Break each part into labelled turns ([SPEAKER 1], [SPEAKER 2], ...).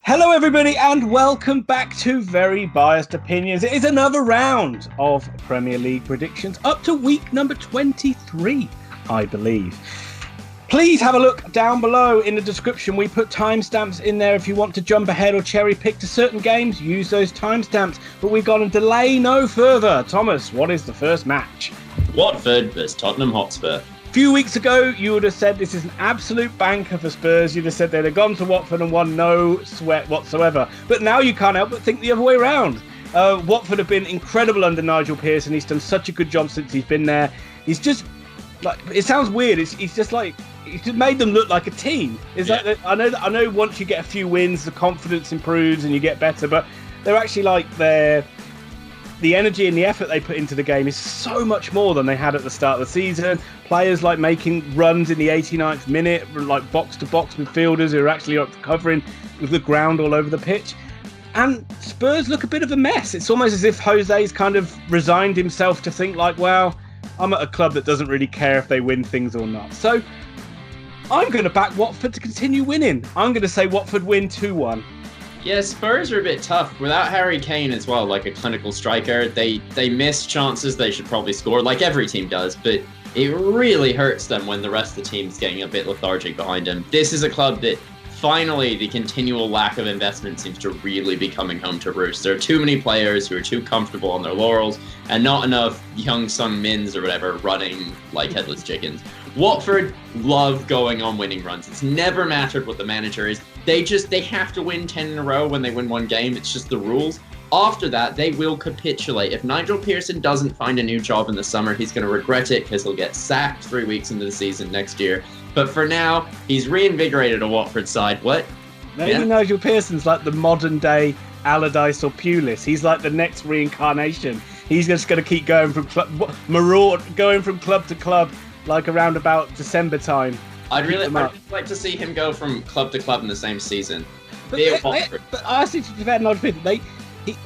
[SPEAKER 1] Hello everybody and welcome back to Very Biased Opinions. It is another round of Premier League predictions up to week number 23, I believe. Please have a look down below in the description. We put timestamps in there if you want to jump ahead or cherry pick to certain games. Use those timestamps. But we've got to delay no further. Thomas, what is the first match?
[SPEAKER 2] Watford versus Tottenham Hotspur.
[SPEAKER 1] A few weeks ago, you would have said this is an absolute banker for Spurs. You'd have said they'd have gone to Watford and won no sweat whatsoever. But now you can't help but think the other way around. Watford have been incredible under Nigel Pearson. He's done such a good job since he's been there. He's just, like, it sounds weird. He's just made them look like a team. Like, I know once you get a few wins, the confidence improves and you get better. But they're actually the energy and the effort they put into the game is so much more than they had at the start of the season. Players like making runs in the 89th minute, like box-to-box midfielders who are actually covering with the ground all over the pitch. And Spurs look a bit of a mess. It's almost as if Jose's kind of resigned himself to think like, well, I'm at a club that doesn't really care if they win things or not. So I'm going to back Watford to continue winning. I'm going to say Watford win 2-1.
[SPEAKER 2] Yeah, Spurs are a bit tough. Without Harry Kane as well, like a clinical striker, they miss chances they should probably score, like every team does, but it really hurts them when the rest of the team's getting a bit lethargic behind them. This is a club that finally the continual lack of investment seems to really be coming home to roost. There are too many players who are too comfortable on their laurels and not enough young Sung Mins or whatever running like headless chickens. Watford love going on winning runs. It's never mattered what the manager is. They have to win 10 in a row when they win one game. It's just the rules. After that, they will capitulate. If Nigel Pearson doesn't find a new job in the summer, he's going to regret it because he'll get sacked 3 weeks into the season next year. But for now, he's reinvigorated a Watford side. What?
[SPEAKER 1] Maybe Nigel Pearson's like the modern day Allardyce or Pulis. He's like the next reincarnation. He's just going to keep going from going from club to club, like around about December time.
[SPEAKER 2] I'd really like to see him go from club to club in the same season.
[SPEAKER 1] But I think to be fair, Nigel Pearson,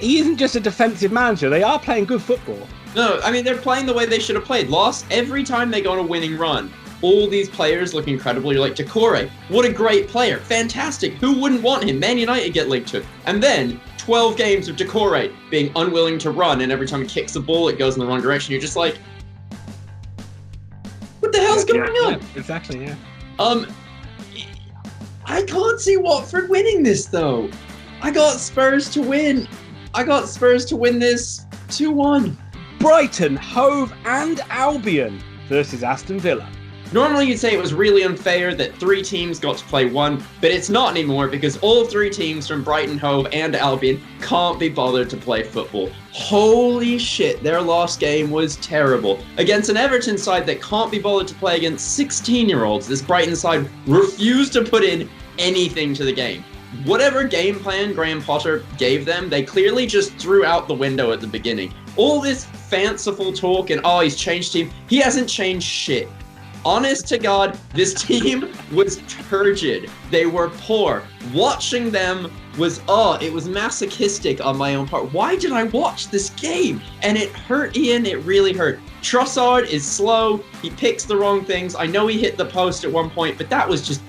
[SPEAKER 1] he isn't just a defensive manager. They are playing good football.
[SPEAKER 2] No, I mean, they're playing the way they should have played. Every time they go on a winning run, all these players look incredible. You're like, Decore, what a great player. Fantastic. Who wouldn't want him? Man United get linked to him. And then 12 games of Decore being unwilling to run, and every time he kicks the ball, it goes in the wrong direction. You're just like, what the hell's going on?
[SPEAKER 1] Yeah, exactly, yeah.
[SPEAKER 2] I can't see Watford winning this, though. I got Spurs to win. This 2-1.
[SPEAKER 1] Brighton, Hove and Albion versus Aston Villa.
[SPEAKER 2] Normally you'd say it was really unfair that 3 teams got to play one, but it's not anymore because all 3 teams from Brighton, Hove and Albion can't be bothered to play football. Holy shit, their last game was terrible. Against an Everton side that can't be bothered to play against 16-year-olds, this Brighton side refused to put in anything to the game. Whatever game plan Graham Potter gave them, they clearly just threw out the window at the beginning. All this fanciful talk and, he's changed team. He hasn't changed shit. Honest to God, this team was turgid. They were poor. Watching them was, it was masochistic on my own part. Why did I watch this game? And it hurt Ian, it really hurt. Trossard is slow. He picks the wrong things. I know he hit the post at one point, but that was just,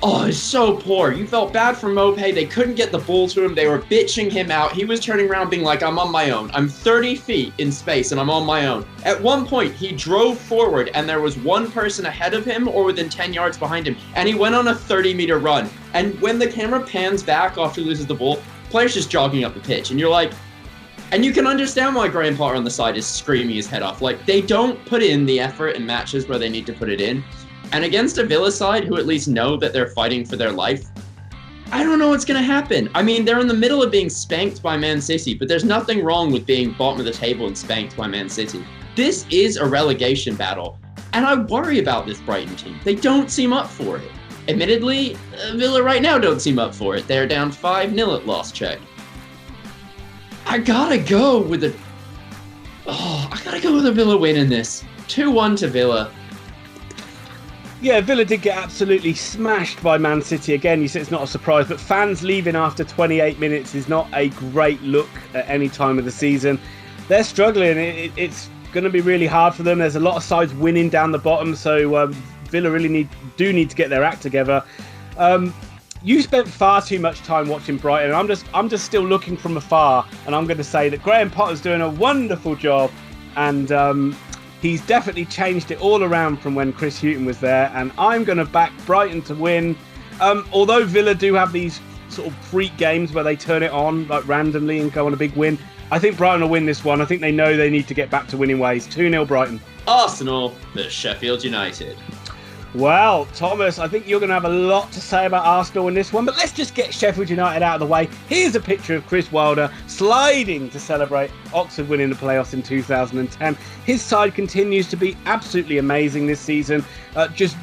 [SPEAKER 2] it's so poor. You felt bad for Mopé. They couldn't get the ball to him. They were bitching him out. He was turning around being like, I'm on my own. I'm 30 feet in space and I'm on my own. At one point, he drove forward and there was one person ahead of him or within 10 yards behind him. And he went on a 30-meter run. And when the camera pans back after he loses the ball, the player's just jogging up the pitch. And you're like, and you can understand why Graham Potter on the side is screaming his head off. Like, they don't put in the effort in matches where they need to put it in. And against a Villa side who at least know that they're fighting for their life, I don't know what's going to happen. I mean, they're in the middle of being spanked by Man City, but there's nothing wrong with being bottom of the table and spanked by Man City. This is a relegation battle, and I worry about this Brighton team. They don't seem up for it. Admittedly, Villa right now don't seem up for it. They're down 5-0 at last check. I gotta go with a Villa win in this. 2-1 to Villa.
[SPEAKER 1] Yeah, Villa did get absolutely smashed by Man City again. You said it's not a surprise, but fans leaving after 28 minutes is not a great look at any time of the season. They're struggling. It's going to be really hard for them. There's a lot of sides winning down the bottom, so Villa really need to get their act together. you spent far too much time watching Brighton. I'm just still looking from afar, and I'm going to say that Graham Potter's doing a wonderful job, and he's definitely changed it all around from when Chris Hughton was there. And I'm going to back Brighton to win. Although Villa do have these sort of freak games where they turn it on like randomly and go on a big win, I think Brighton will win this one. I think they know they need to get back to winning ways. 2-0 Brighton.
[SPEAKER 2] Arsenal vs Sheffield United.
[SPEAKER 1] Well, Thomas, I think you're going to have a lot to say about Arsenal in this one, but let's just get Sheffield United out of the way. Here's a picture of Chris Wilder sliding to celebrate Oxford winning the playoffs in 2010. His side continues to be absolutely amazing this season. Just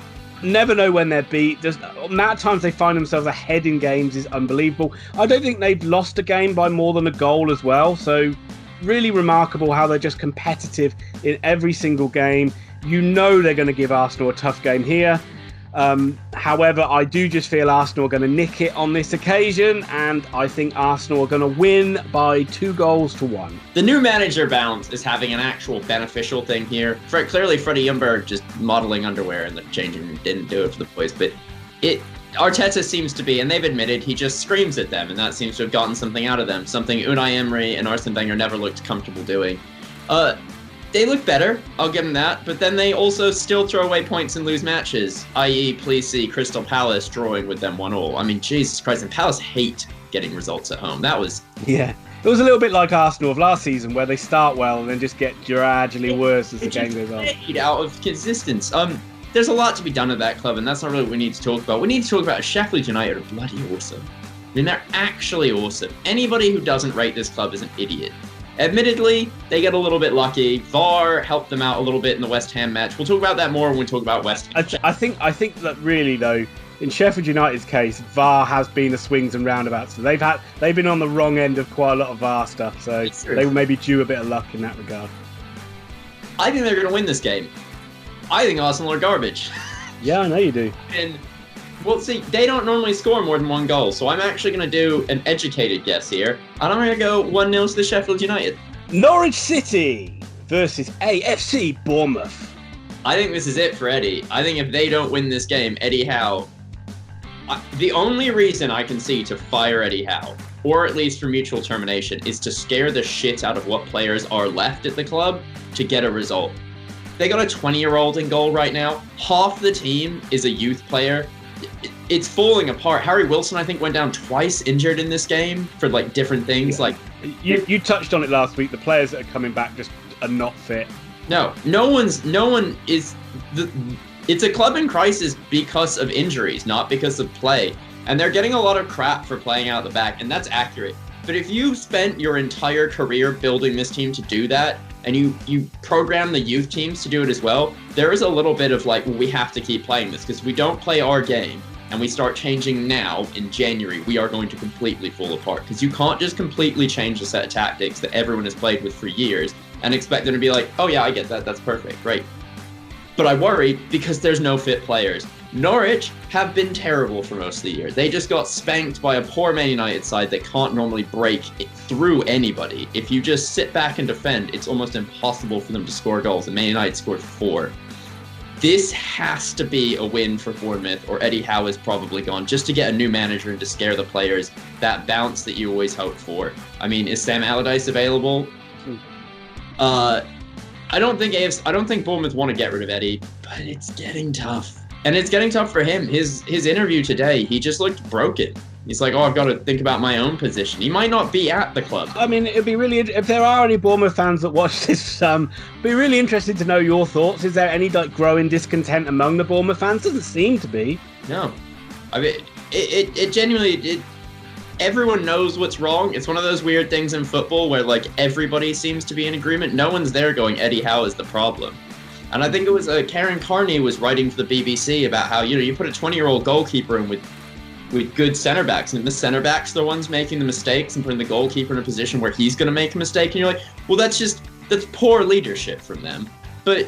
[SPEAKER 1] never know when they're beat. The amount of times they find themselves ahead in games is unbelievable. I don't think they've lost a game by more than a goal as well. So really remarkable how they're just competitive in every single game. You know they're going to give Arsenal a tough game here. However, I do just feel Arsenal are going to nick it on this occasion, and I think Arsenal are going to win by 2-1.
[SPEAKER 2] The new manager bounce is having an actual beneficial thing here. Clearly, Freddie Ljungberg just modeling underwear in the changing room didn't do it for the boys, but Arteta seems to be, and they've admitted, he just screams at them, and that seems to have gotten something out of them, something Unai Emery and Arsene Wenger never looked comfortable doing. They look better, I'll give them that, but then they also still throw away points and lose matches, i.e. please see Crystal Palace drawing with them 1-1. I mean, Jesus Christ, and Palace hate getting results at home. That was...
[SPEAKER 1] Yeah. It was a little bit like Arsenal of last season, where they start well and then just get gradually worse as the game goes on.
[SPEAKER 2] Out of consistence. There's a lot to be done at that club, and that's not really what we need to talk about. We need to talk about Sheffield United are bloody awesome. I mean, they're actually awesome. Anybody who doesn't rate this club is an idiot. Admittedly, they get a little bit lucky. VAR helped them out a little bit in the West Ham match. We'll talk about that more when we talk about West Ham.
[SPEAKER 1] I think that really, though, in Sheffield United's case, VAR has been a swings and roundabouts. So they've been on the wrong end of quite a lot of VAR stuff. So they may be due a bit of luck in that regard.
[SPEAKER 2] I think they're going to win this game. I think Arsenal are garbage.
[SPEAKER 1] Yeah, I know you do.
[SPEAKER 2] And well, see, they don't normally score more than 1 goal, so I'm actually going to do an educated guess here, and I'm going to go 1-0 to the Sheffield United.
[SPEAKER 1] Norwich City versus AFC Bournemouth.
[SPEAKER 2] I think this is it for Eddie. I think if they don't win this game, Eddie Howe... the only reason I can see to fire Eddie Howe, or at least for mutual termination, is to scare the shit out of what players are left at the club to get a result. They got a 20-year-old in goal right now. Half the team is a youth player. It's falling apart. Harry Wilson, I think, went down twice injured in this game for like different things.
[SPEAKER 1] Yeah.
[SPEAKER 2] Like
[SPEAKER 1] you touched on it last week. The players that are coming back just are not fit.
[SPEAKER 2] No one is. It's a club in crisis because of injuries, not because of play. And they're getting a lot of crap for playing out the back, and that's accurate. But if you spent your entire career building this team to do that, and you program the youth teams to do it as well, there is a little bit of like, well, we have to keep playing this, because if we don't play our game and we start changing now in January, we are going to completely fall apart, because you can't just completely change the set of tactics that everyone has played with for years and expect them to be like, oh yeah, I get that, that's perfect, great. But I worry because there's no fit players. Norwich have been terrible for most of the year. They just got spanked by a poor Man United side that can't normally break through anybody. If you just sit back and defend, it's almost impossible for them to score goals, and Man United scored 4. This has to be a win for Bournemouth, or Eddie Howe is probably gone, just to get a new manager and to scare the players. That bounce that you always hope for. I mean, is Sam Allardyce available? I don't think Bournemouth want to get rid of Eddie, but it's getting tough. And it's getting tough for him. His interview today, he just looked broken. He's like, oh, I've got to think about my own position. He might not be at the club.
[SPEAKER 1] I mean, it'd be really, if there are any Bournemouth fans that watch this, be really interested to know your thoughts. Is there any like growing discontent among the Bournemouth fans? Doesn't seem to be.
[SPEAKER 2] No. I mean, it genuinely, everyone knows what's wrong. It's one of those weird things in football where like everybody seems to be in agreement. No one's there going, Eddie Howe is the problem. And I think it was Karen Carney was writing for the BBC about how, you put a 20-year-old goalkeeper in with good center backs, and the center backs are the ones making the mistakes and putting the goalkeeper in a position where he's going to make a mistake. And you're like, well, that's poor leadership from them. But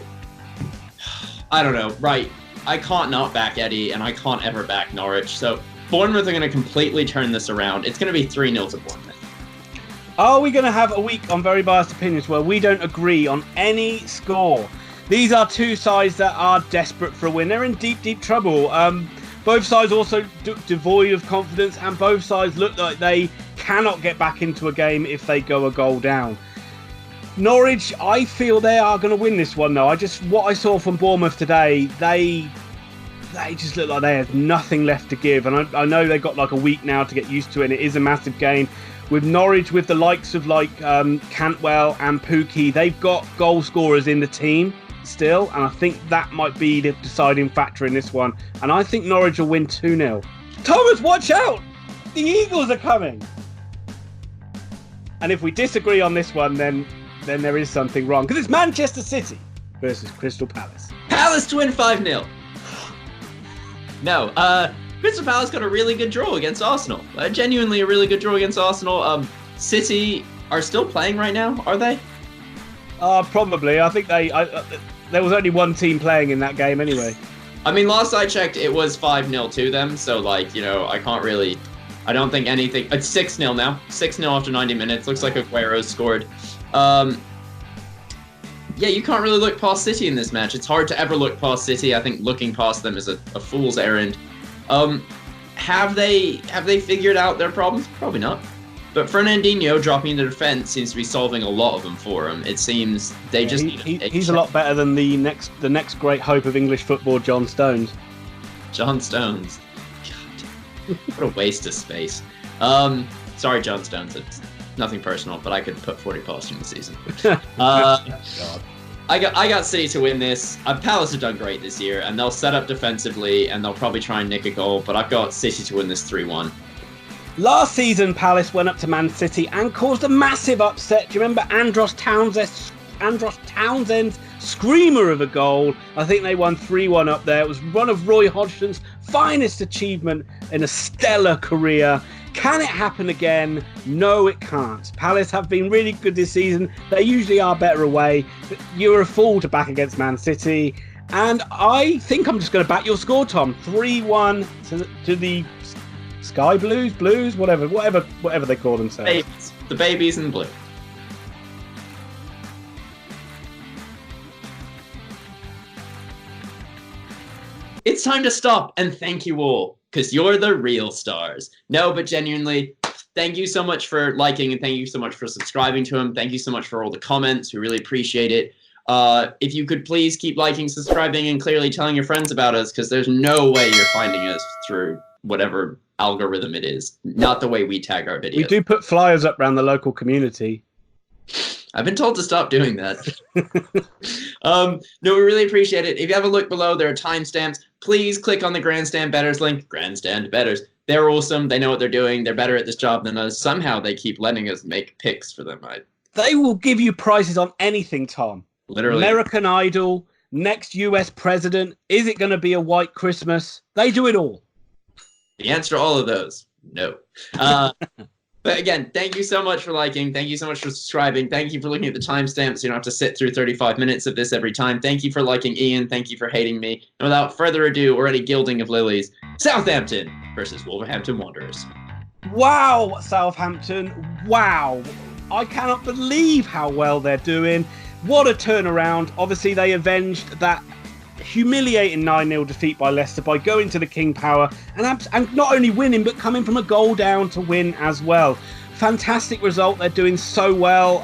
[SPEAKER 2] I don't know, right? I can't not back Eddie, and I can't ever back Norwich. So Bournemouth are going to completely turn this around. It's going to be 3-0 to Bournemouth.
[SPEAKER 1] Are we going to have a week on Very Biased Opinions where we don't agree on any score? These are two sides that are desperate for a win. They're in deep, deep trouble. Both sides also devoid of confidence, and both sides look like they cannot get back into a game if they go a goal down. Norwich, I feel they are going to win this one, though. What I saw from Bournemouth today, they just look like they have nothing left to give. And I know they've got like a week now to get used to it, and it is a massive game. With Norwich, with the likes of like Cantwell and Pukki, they've got goal scorers in the team still, and I think that might be the deciding factor in this one. And I think Norwich will win 2-0. Thomas, watch out! The Eagles are coming! And if we disagree on this one, then there is something wrong. Because it's Manchester City versus Crystal Palace.
[SPEAKER 2] Palace to win 5-0. No, Crystal Palace got a really good draw against Arsenal. Genuinely a really good draw against Arsenal. City are still playing right now, are they?
[SPEAKER 1] Probably. I think there was only one team playing in that game anyway.
[SPEAKER 2] I mean, last I checked, it was 5-0 to them. So, like, you know, I don't think anything. It's 6-0 now. 6-0 after 90 minutes. Looks like Aguero scored. Yeah, you can't really look past City in this match. It's hard to ever look past City. I think looking past them is a fool's errand. Have they figured out their problems? Probably not. But Fernandinho dropping into defense seems to be solving a lot of them for him. It seems they just
[SPEAKER 1] he's a lot better than the next great hope of English football, John Stones.
[SPEAKER 2] John Stones. God, what a waste of space. Sorry, John Stones. It's nothing personal, but I could put 40 past you in the season. I got City to win this. Palace have done great this year, and they'll set up defensively, and they'll probably try and nick a goal, but I've got City to win this 3-1.
[SPEAKER 1] Last season, Palace went up to Man City and caused a massive upset. Do you remember Andros Townsend's screamer of a goal? I think they won 3-1 up there. It was one of Roy Hodgson's finest achievement in a stellar career. Can it happen again? No, it can't. Palace have been really good this season. They usually are better away, but you're a fool to back against Man City. And I think I'm just going to back your score, Tom. 3-1 to the Sky Blues, whatever they call themselves.
[SPEAKER 2] Babies. The babies in blue. It's time to stop and thank you all, because you're the real stars. No, but genuinely, thank you so much for liking, and thank you so much for subscribing to him. Thank you so much for all the comments. We really appreciate it. If you could please keep liking, subscribing, and clearly telling your friends about us, because there's no way you're finding us through whatever algorithm it is. Not the way we tag our videos.
[SPEAKER 1] We do put flyers up around the local community.
[SPEAKER 2] I've been told to stop doing that. No, we really appreciate it. If you have a look below, there are timestamps. Please click on the Grandstand Bettors link. Grandstand Bettors. They're awesome. They know what they're doing. They're better at this job than us. Somehow they keep letting us make picks for them.
[SPEAKER 1] They will give you prizes on anything, Tom.
[SPEAKER 2] Literally.
[SPEAKER 1] American Idol, next US president. Is it going to be a white Christmas? They do it all.
[SPEAKER 2] The answer to all of those, no. But again, thank you so much for liking. Thank you so much for subscribing. Thank you for looking at the timestamps. So you don't have to sit through 35 minutes of this every time. Thank you for liking Ian. Thank you for hating me. And without further ado, or any gilding of lilies, Southampton versus Wolverhampton Wanderers.
[SPEAKER 1] Wow, Southampton. Wow. I cannot believe how well they're doing. What a turnaround. Obviously, they avenged that humiliating 9-0 defeat by Leicester by going to the King Power and not only winning, but coming from a goal down to win as well. Fantastic result. They're doing so well.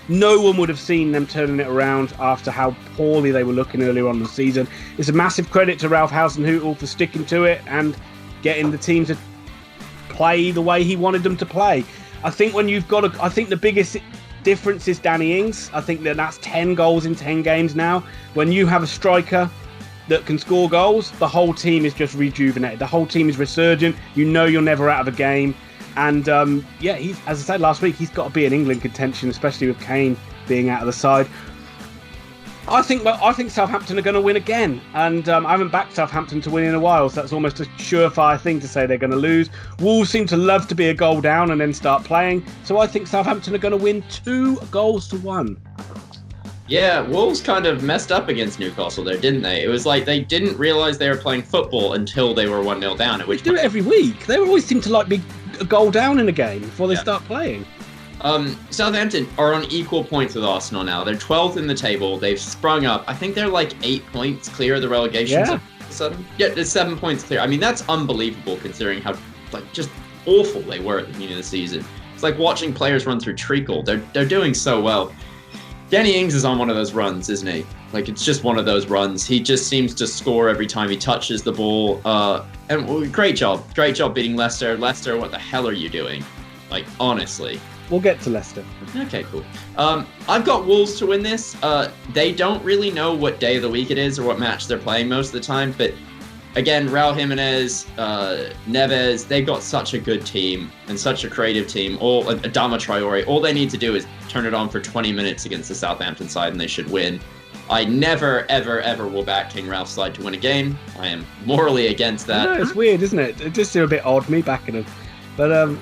[SPEAKER 1] No one would have seen them turning it around after how poorly they were looking earlier on in the season. It's a massive credit to Ralph Hasenhüttl for sticking to it and getting the team to play the way he wanted them to play. I think the biggest difference is Danny Ings. I think that's 10 goals in 10 games now. When you have a striker that can score goals, the whole team is just rejuvenated. The whole team is resurgent. You know you're never out of a game. And as I said last week, he's got to be in England contention, especially with Kane being out of the side. I think Southampton are going to win again, and I haven't backed Southampton to win in a while, so that's almost a surefire thing to say they're going to lose. Wolves seem to love to be a goal down and then start playing, so I think Southampton are going to win 2-1.
[SPEAKER 2] Yeah, Wolves kind of messed up against Newcastle there, didn't they? It was like they didn't realise they were playing football until they were 1-0 down. At which
[SPEAKER 1] they do it every week. They always seem to be a goal down in a game before they start playing.
[SPEAKER 2] Southampton are on equal points with Arsenal now. They're 12th in the table. They've sprung up. I think they're like 8 points clear of the relegation.
[SPEAKER 1] Yeah.
[SPEAKER 2] So sudden. Yeah, it's 7 points clear. I mean, that's unbelievable considering how just awful they were at the beginning of the season. It's like watching players run through treacle. They're doing so well. Danny Ings is on one of those runs, isn't he? Like, it's just one of those runs. He just seems to score every time he touches the ball. And great job beating Leicester. Leicester, what the hell are you doing? Like, honestly.
[SPEAKER 1] We'll get to Leicester.
[SPEAKER 2] Okay, cool. I've got Wolves to win this. They don't really know what day of the week it is or what match they're playing most of the time. But again, Raul Jimenez, Neves, they've got such a good team and such a creative team. Adama Traore, all they need to do is turn it on for 20 minutes against the Southampton side and they should win. I never, ever, ever will back King Ralph's side to win a game. I am morally against that.
[SPEAKER 1] I know, it's weird, isn't it? It just seems a bit odd, me backing them. But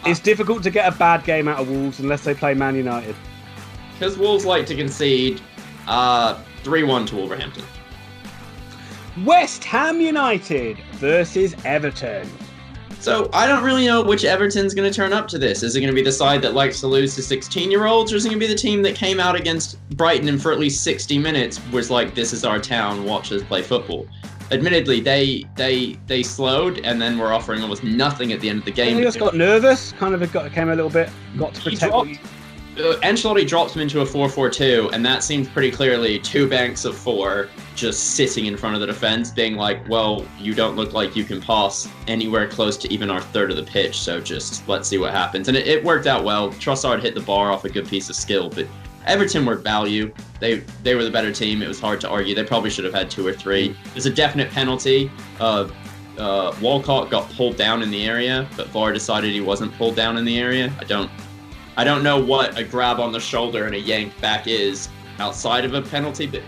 [SPEAKER 1] it's difficult to get a bad game out of Wolves unless they play Man United.
[SPEAKER 2] Because Wolves like to concede 3-1 to Wolverhampton.
[SPEAKER 1] West Ham United versus Everton.
[SPEAKER 2] So I don't really know which Everton's going to turn up to this. Is it going to be the side that likes to lose to 16-year-olds, or is it going to be the team that came out against Brighton and for at least 60 minutes was like, this is our town, watch us play football? Admittedly, they slowed and then were offering almost nothing at the end of the game.
[SPEAKER 1] He just got nervous, came a little bit, got to protect.
[SPEAKER 2] Ancelotti drops him into a 4-4-2, and that seems pretty clearly two banks of four just sitting in front of the defense, being like, well, you don't look like you can pass anywhere close to even our third of the pitch, so just let's see what happens. And it worked out well. Trossard hit the bar off a good piece of skill, but Everton were value. They were the better team. It was hard to argue. They probably should have had 2 or 3. There's a definite penalty. Walcott got pulled down in the area, but VAR decided he wasn't pulled down in the area. I don't know what a grab on the shoulder and a yank back is outside of a penalty, but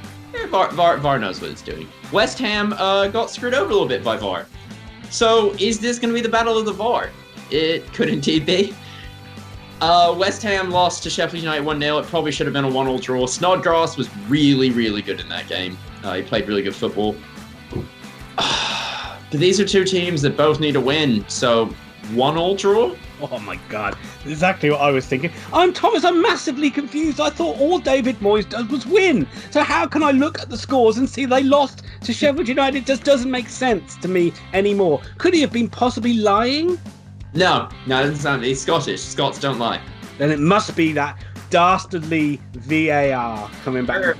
[SPEAKER 2] VAR knows what it's doing. West Ham got screwed over a little bit by VAR. So is this going to be the battle of the VAR? It could indeed be. West Ham lost to Sheffield United 1-0. It probably should have been a 1-1 draw. Snodgrass was really, really good in that game. He played really good football. These are two teams that both need a win, so 1-1 draw?
[SPEAKER 1] Oh my God, exactly what I was thinking. I'm massively confused. I thought all David Moyes does was win. So how can I look at the scores and see they lost to Sheffield United? It just doesn't make sense to me anymore. Could he have been possibly lying?
[SPEAKER 2] No, it doesn't sound. He's Scottish. Scots don't lie.
[SPEAKER 1] Then it must be that dastardly VAR coming back.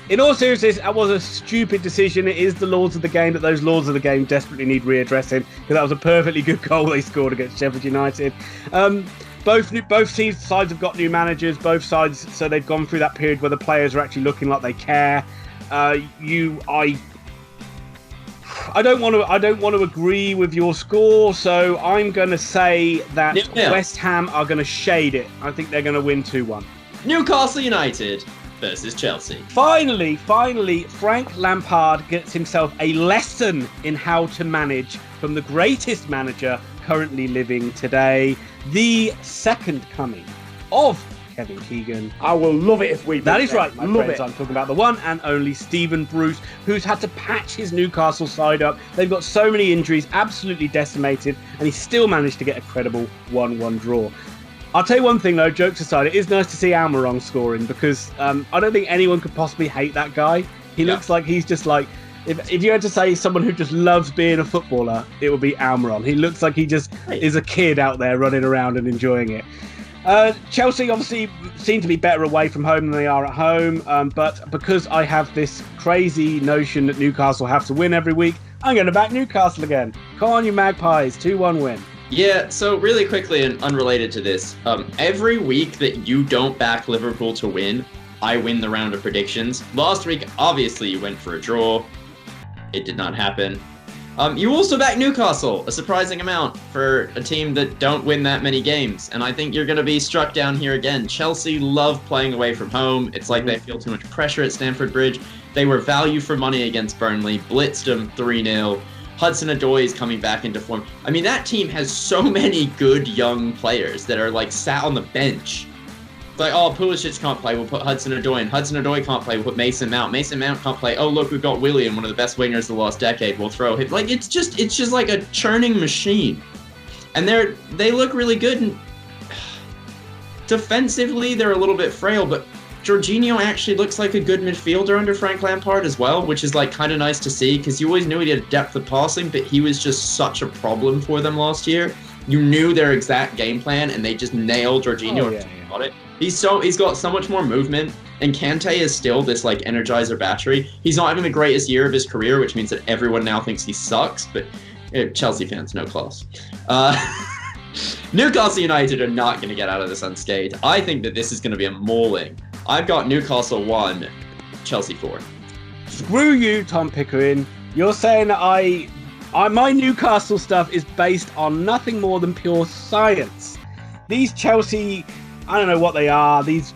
[SPEAKER 1] In all seriousness, that was a stupid decision. It is the laws of the game, but those laws of the game desperately need readdressing, because that was a perfectly good goal they scored against Sheffield United. Both sides have got new managers, both sides, so they've gone through that period where the players are actually looking like they care. I don't want to agree with your score, so I'm going to say that West Ham are going to shade it. I think they're going to win 2-1.
[SPEAKER 2] Newcastle United versus Chelsea.
[SPEAKER 1] Finally, Frank Lampard gets himself a lesson in how to manage from the greatest manager currently living today, the second coming of Kevin Keegan.
[SPEAKER 3] I will love it if we
[SPEAKER 1] That is right, my
[SPEAKER 3] love
[SPEAKER 1] friends.
[SPEAKER 3] it.
[SPEAKER 1] I'm talking about the one and only Stephen Bruce, who's had to patch his Newcastle side up. They've got so many injuries, absolutely decimated, and he still managed to get a credible 1-1 draw. I'll tell you one thing though, jokes aside, it is nice to see Almiron scoring, because I don't think anyone could possibly hate that guy. He looks like he's just like, if you had to say someone who just loves being a footballer, it would be Almiron. He looks like he just is a kid out there running around and enjoying it. Chelsea obviously seem to be better away from home than they are at home, but because I have this crazy notion that Newcastle have to win every week, I'm going to back Newcastle again. Come on, you Magpies, 2-1 win.
[SPEAKER 2] Yeah, so really quickly and unrelated to this, every week that you don't back Liverpool to win, I win the round of predictions. Last week, obviously, you went for a draw. It did not happen. You also back Newcastle, a surprising amount for a team that don't win that many games. And I think you're going to be struck down here again. Chelsea love playing away from home. It's like they feel too much pressure at Stamford Bridge. They were value for money against Burnley, blitzed them 3-0. Hudson-Odoi is coming back into form. I mean, that team has so many good young players that are like sat on the bench. It's like, oh, Pulisic can't play, we'll put Hudson-Odoi in. Hudson-Odoi can't play, we'll put Mason Mount. Mason Mount can't play. Oh, look, we've got Willian, one of the best wingers of the last decade. We'll throw him. Like, it's just like a churning machine. And they look really good. And defensively, they're a little bit frail, but Jorginho actually looks like a good midfielder under Frank Lampard as well, which is like kind of nice to see because you always knew he had depth of passing, but he was just such a problem for them last year. You knew their exact game plan, and they just nailed Jorginho. Got it. He's got so much more movement, and Kante is still this like energizer battery. He's not having the greatest year of his career, which means that everyone now thinks he sucks. But Chelsea fans, no class. Newcastle United are not going to get out of this unscathed. I think that this is going to be a mauling. I've got Newcastle 1, Chelsea 4.
[SPEAKER 1] Screw you, Tom Pickering. You're saying that my Newcastle stuff is based on nothing more than pure science. These Chelsea, I don't know what they are. These,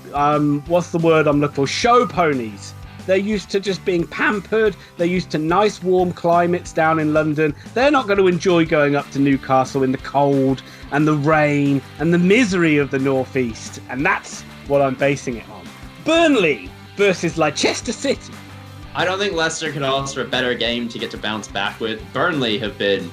[SPEAKER 1] what's the word I'm looking for? Show ponies. They're used to just being pampered. They're used to nice warm climates down in London. They're not going to enjoy going up to Newcastle in the cold and the rain and the misery of the northeast. And that's what I'm basing it on. Burnley versus Leicester City.
[SPEAKER 2] I don't think Leicester could ask for a better game to get to bounce back with. Burnley have been,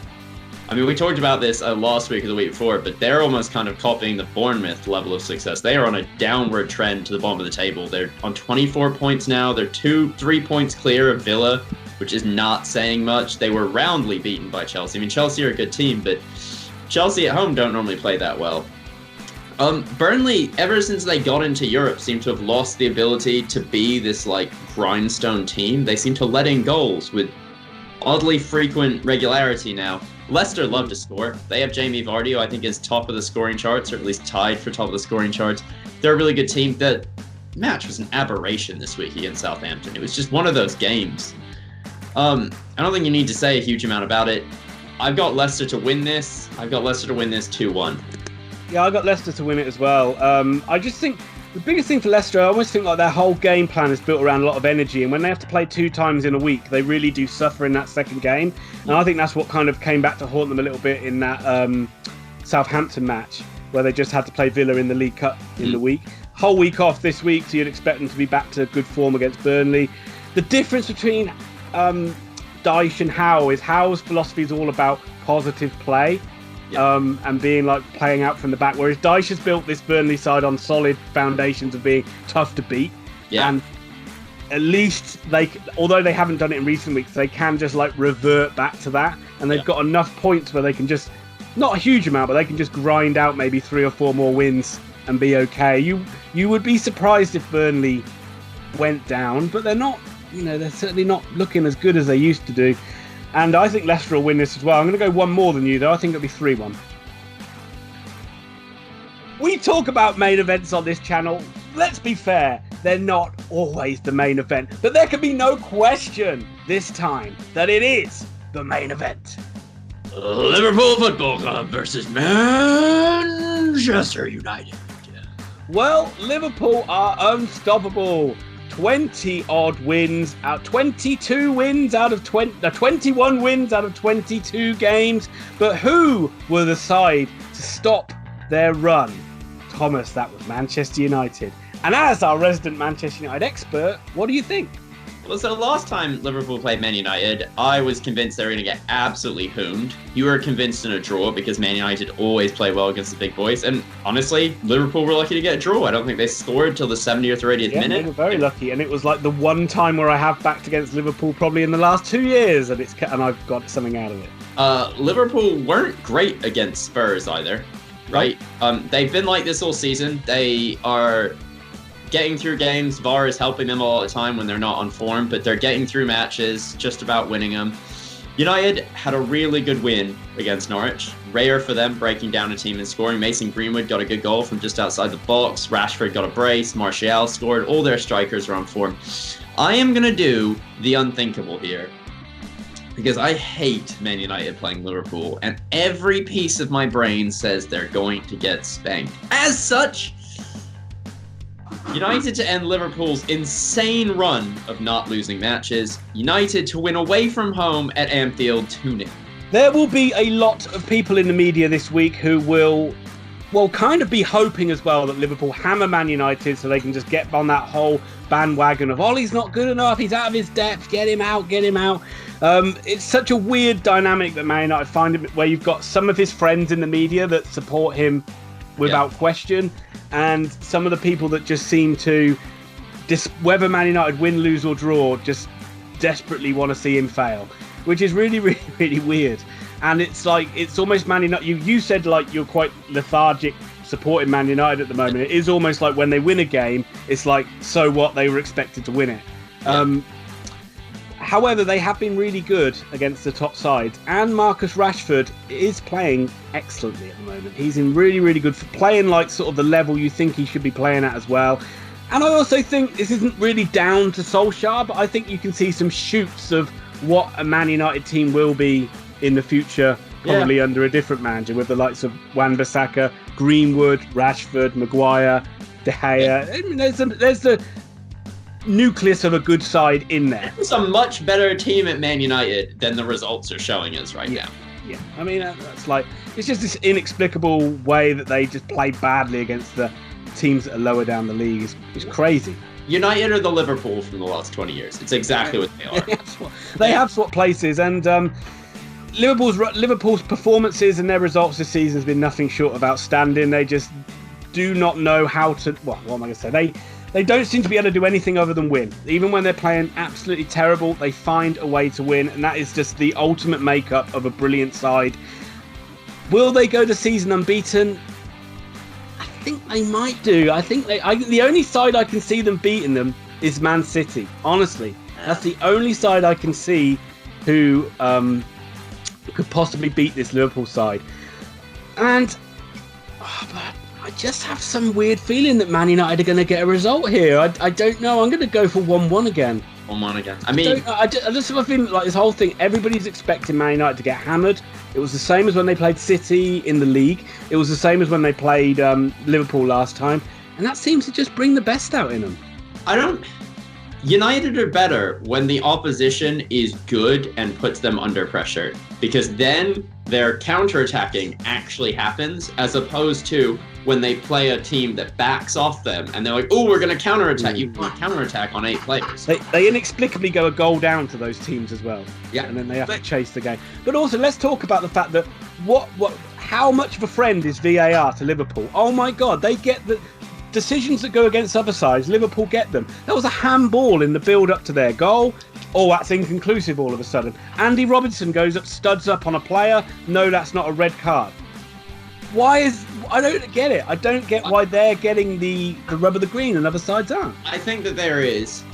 [SPEAKER 2] I mean, we talked about this last week or the week before, but they're almost kind of copying the Bournemouth level of success. They are on a downward trend to the bottom of the table. They're on 24 points now. They're 2-3 points clear of Villa, which is not saying much. They were roundly beaten by Chelsea. I mean, Chelsea are a good team, but Chelsea at home don't normally play that well. Burnley, ever since they got into Europe, seem to have lost the ability to be this like grindstone team. They seem to let in goals with oddly frequent regularity now. Leicester love to score. They have Jamie Vardy, who I think is top of the scoring charts, or at least tied for top of the scoring charts. They're a really good team. The match was an aberration this week against Southampton. It was just one of those games. I don't think you need to say a huge amount about it. I've got Leicester to win this. 2-1.
[SPEAKER 1] Yeah, I got Leicester to win it as well. I just think the biggest thing for Leicester, I almost think like their whole game plan is built around a lot of energy, and when they have to play 2 times in a week, they really do suffer in that second game. And I think that's what kind of came back to haunt them a little bit in that Southampton match, where they just had to play Villa in the League Cup in the week. Whole week off this week, so you'd expect them to be back to good form against Burnley. The difference between Dyche and Howe is Howe's philosophy is all about positive play. And being like playing out from the back, whereas Dyche has built this Burnley side on solid foundations of being tough to beat. And at least although they haven't done it in recent weeks, they can just like revert back to that, and they've got enough points where they can just, not a huge amount, but they can just grind out maybe 3 or 4 more wins and be okay. You would be surprised if Burnley went down, but they're not. They're certainly not looking as good as they used to do. And I think Leicester will win this as well. I'm going to go one more than you, though. I think it'll be 3-1. We talk about main events on this channel. Let's be fair, they're not always the main event. But there can be no question this time that it is the main event.
[SPEAKER 2] Liverpool Football Club versus Manchester United.
[SPEAKER 1] Well, Liverpool are unstoppable. 20-odd wins, 22 wins out of 21 wins out of 22 games. But who were the side to stop their run? Thomas, that was Manchester United. And as our resident Manchester United expert, what do you think?
[SPEAKER 2] Well, so last time Liverpool played Man United, I was convinced they were going to get absolutely hooned. You were convinced in a draw because Man United always play well against the big boys. And honestly, Liverpool were lucky to get a draw. I don't think they scored till the 70th or 80th minute.
[SPEAKER 1] They were very lucky. And it was like the one time where I have backed against Liverpool probably in the last 2 years, and I've got something out of it.
[SPEAKER 2] Liverpool weren't great against Spurs either, right? They've been like this all season. They are getting through games. VAR is helping them all the time when they're not on form, but they're getting through matches, just about winning them. United had a really good win against Norwich. Rare for them, breaking down a team and scoring. Mason Greenwood got a good goal from just outside the box. Rashford got a brace. Martial scored. All their strikers are on form. I am going to do the unthinkable here, because I hate Man United playing Liverpool, and every piece of my brain says they're going to get spanked. As such, United to end Liverpool's insane run of not losing matches. United to win away from home at Anfield 2-0.
[SPEAKER 1] There will be a lot of people in the media this week who will kind of be hoping as well that Liverpool hammer Man United so they can just get on that whole bandwagon of, Ollie's not good enough, he's out of his depth, get him out. It's such a weird dynamic that Man United find him, where you've got some of his friends in the media that support him without question, and some of the people that just seem to whether Man United win, lose or draw, just desperately want to see him fail, which is really, really, really weird. And it's like, it's almost Man United. You said like you're quite lethargic supporting Man United at the moment. It is almost like when they win a game, it's like, so what? They were expected to win it.
[SPEAKER 2] Yeah.
[SPEAKER 1] However, they have been really good against the top sides, and Marcus Rashford is playing excellently at the moment. He's in really, really good for playing like sort of the level you think he should be playing at as well. And I also think this isn't really down to Solskjaer, but I think you can see some shoots of what a Man United team will be in the future, probably under a different manager, with the likes of Wan-Bissaka, Greenwood, Rashford, Maguire, De Gea. I mean, there's the nucleus of a good side in there.
[SPEAKER 2] It's a much better team at Man United than the results are showing us right now.
[SPEAKER 1] Yeah, I mean, that's like, it's just this inexplicable way that they just play badly against the teams that are lower down the league. It's crazy.
[SPEAKER 2] United are the Liverpool from the last 20 years. It's exactly what they are.
[SPEAKER 1] They have swapped places, and Liverpool's performances and their results this season has been nothing short of outstanding. They just do not know how to. Well, what am I going to say? They don't seem to be able to do anything other than win. Even when they're playing absolutely terrible, they find a way to win, and that is just the ultimate makeup of a brilliant side. Will they go the season unbeaten? I think they might do. I think the only side I can see them beating them is Man City. Honestly, that's the only side I can see who could possibly beat this Liverpool side. And but I just have some weird feeling that Man United are going to get a result here. I don't know. I'm going to go for 1-1 again.
[SPEAKER 2] 1-1 again. I mean,
[SPEAKER 1] I just have a feeling like this whole thing, everybody's expecting Man United to get hammered. It was the same as when they played City in the league. It was the same as when they played Liverpool last time. And that seems to just bring the best out in them.
[SPEAKER 2] United are better when the opposition is good and puts them under pressure, because then their counterattacking actually happens, as opposed to when they play a team that backs off them and they're like, oh, we're going to counterattack. You can't counterattack on 8 players.
[SPEAKER 1] They inexplicably go a goal down to those teams as well.
[SPEAKER 2] Yeah.
[SPEAKER 1] And then they have to chase the game. But also, let's talk about the fact that how much of a friend is VAR to Liverpool? Oh my God, they get the decisions that go against other sides. Liverpool get them. That was a handball in the build-up to their goal. Oh, that's inconclusive all of a sudden. Andy Robertson goes up, studs up on a player. No, that's not a red card. I don't get it. I don't get why they're getting the rub of the green and other sides aren't.
[SPEAKER 2] I think that there is.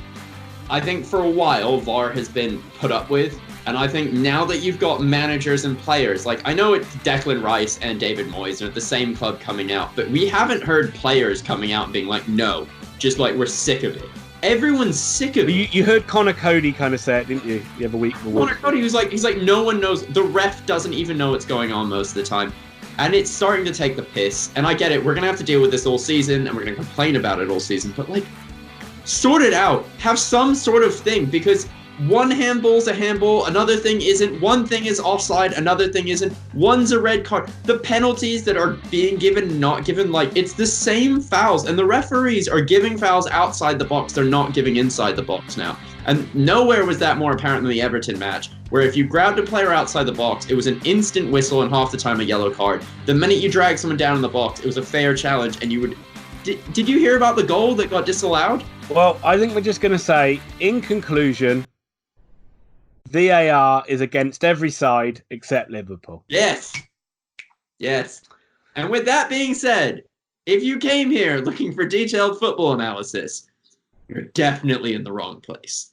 [SPEAKER 2] I think for a while VAR has been put up with, and I think now that you've got managers and players, like I know it's Declan Rice and David Moyes are at the same club coming out, but we haven't heard players coming out and being like, no, just like we're sick of it. Everyone's sick of it.
[SPEAKER 1] You heard Connor Cody kind of say it, didn't you? The other week.
[SPEAKER 2] Connor Cody was like, he's like, no one knows. The ref doesn't even know what's going on most of the time. And it's starting to take the piss. And I get it. We're going to have to deal with this all season, and we're going to complain about it all season. But, like, sort it out. Have some sort of thing. Because one handball's a handball, another thing isn't. One thing is offside, another thing isn't. One's a red card. The penalties that are being given, not given, like, it's the same fouls. And the referees are giving fouls outside the box. They're not giving inside the box now. And nowhere was that more apparent than the Everton match, where if you grabbed a player outside the box, it was an instant whistle and half the time a yellow card. The minute you drag someone down in the box, it was a fair challenge, and you would... Did you hear about the goal that got disallowed?
[SPEAKER 1] Well, I think we're just going to say, in conclusion, VAR is against every side except Liverpool.
[SPEAKER 2] Yes. Yes. And with that being said, if you came here looking for detailed football analysis, you're definitely in the wrong place.